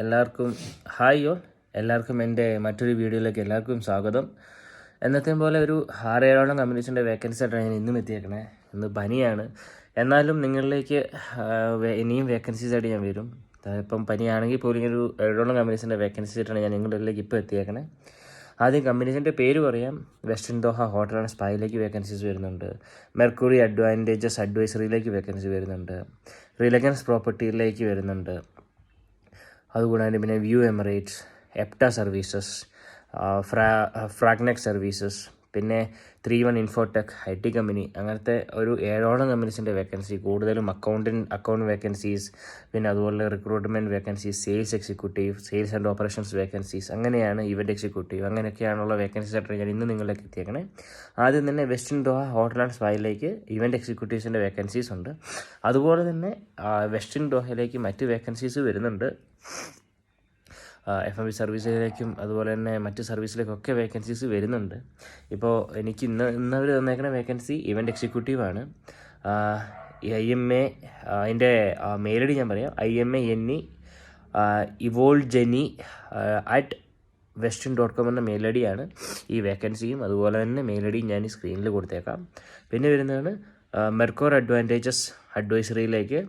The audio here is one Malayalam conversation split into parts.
എല്ലാവർക്കും ഹായ് യോ എല്ലാവർക്കും എൻ്റെ മറ്റൊരു വീഡിയോയിലേക്ക് എല്ലാവർക്കും സ്വാഗതം. എന്നത്തെയും പോലെ ഒരു 6-7 കമ്പനീസിൻ്റെ വേക്കൻസി ആയിട്ടാണ് ഞാൻ ഇന്നും എത്തിയേക്കണേ. ഇന്ന് പനിയാണ്, എന്നാലും നിങ്ങളിലേക്ക് ഇനിയും വേക്കൻസീസ് ആയിട്ട് ഞാൻ വരും. ഇപ്പം പനിയാണെങ്കിൽ പോലും ഒരു 7 കമ്പനീസിൻ്റെ വേക്കൻസി ആയിട്ടാണ് ഞാൻ നിങ്ങളിലേക്ക് ഇപ്പോൾ എത്തിയേക്കണേ. ആദ്യം കമ്പനീസിൻ്റെ പേര് പറയാം. വെസ്റ്റേൺ ദോഹ ഹോട്ടൽ ആൻഡ് സ്പായിലേക്ക് വേക്കൻസീസ് വരുന്നുണ്ട്. മെർക്കുറി അഡ്വാൻറ്റേജസ് അഡ്വൈസറിയിലേക്ക് വേക്കൻസി വരുന്നുണ്ട്. റിലയൻസ് പ്രോപ്പർട്ടിയിലേക്ക് വരുന്നുണ്ട്. അതുകൂടാതെ പിന്നെ വ്യൂ എമിറേറ്റ്സ്, എപ്റ്റ സർവീസസ്, ഫ്രാഗ്നെക് സർവീസസ്, പിന്നെ 3-1 ഇൻഫോടെക്, IT കമ്പനി, അങ്ങനത്തെ ഒരു 7 കമ്പനീസിൻ്റെ വേക്കൻസി, കൂടുതലും അക്കൗണ്ട് വേക്കൻസീസ്, പിന്നെ അതുപോലെ recruitment vacancies, sales executive, sales and operations vacancies, അങ്ങനെയാണ് ഇവൻറ്റ് എക്സിക്യൂട്ടീവ്, അങ്ങനെയൊക്കെയാണുള്ള വേക്കൻസീസ് ആയിട്ട് ഞാൻ ഇന്ന് നിങ്ങളിലേക്ക് എത്തിയേക്കണേ. ആദ്യം തന്നെ വെസ്റ്റേൺ ദോഹ ഹോട്ടൽ ആൻഡ് സ്പായിലേക്ക് ഇവൻറ്റ് എക്സിക്യൂട്ടീവ്സിൻ്റെ വേക്കൻസീസ് ഉണ്ട്. അതുപോലെ തന്നെ വെസ്റ്റേൺ ദോഹയിലേക്ക് മറ്റ് വേക്കൻസീസ് വരുന്നുണ്ട്. FMB സർവീസിലേക്കും അതുപോലെ തന്നെ മറ്റ് സർവീസിലേക്കൊക്കെ വേക്കൻസീസ് വരുന്നുണ്ട്. ഇപ്പോൾ എനിക്ക് ഇന്നവർ തന്നേക്കുന്ന വേക്കൻസി ഇവൻറ്റ് എക്സിക്യൂട്ടീവാണ്. IMA, അതിൻ്റെ മെയിൽ ഐ ഡി ഞാൻ പറയാം. imane@evolgeni@western.com എന്ന മെയിൽ ഐ ഡിയാണ് ഈ വേക്കൻസിയും. അതുപോലെ തന്നെ മെയിൽ ഐ ഡി ഞാൻ ഈ സ്ക്രീനിൽ കൊടുത്തേക്കാം. പിന്നെ വരുന്നതാണ് മെർക്കോർ അഡ്വാൻറ്റേജസ് അഡ്വൈസറിയിലേക്ക്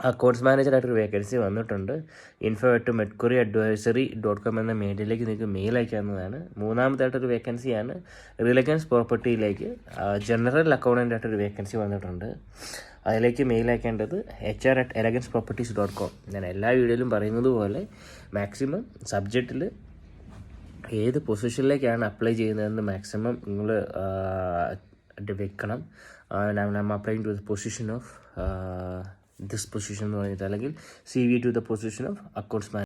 അക്കൗണ്ട്സ് മാനേജറായിട്ടൊരു വേക്കൻസി വന്നിട്ടുണ്ട്. info@mercuryadvisory.com എന്ന മെയിലിലേക്ക് നിങ്ങൾക്ക് മെയിൽ അയക്കാവുന്നതാണ്. മൂന്നാമതായിട്ടൊരു വേക്കൻസിയാണ് റിലയൻസ് പ്രോപ്പർട്ടിയിലേക്ക് ജനറൽ അക്കൗണ്ടൻ്റായിട്ടൊരു വേക്കൻസി വന്നിട്ടുണ്ട്. അതിലേക്ക് മെയിൽ അയക്കേണ്ടത് HR@eleganceproperties.com. ഞാൻ എല്ലാ വീഡിയോയിലും പറയുന്നത് പോലെ മാക്സിമം സബ്ജക്റ്റിൽ ഏത് പൊസിഷനിലേക്കാണ് അപ്ലൈ ചെയ്യുന്നതെന്ന് മാക്സിമം നിങ്ങൾ വെക്കണം. I applying to the position of this position എന്ന് പറഞ്ഞിട്ട്, അല്ലെങ്കിൽ CV to the position of accounts manager.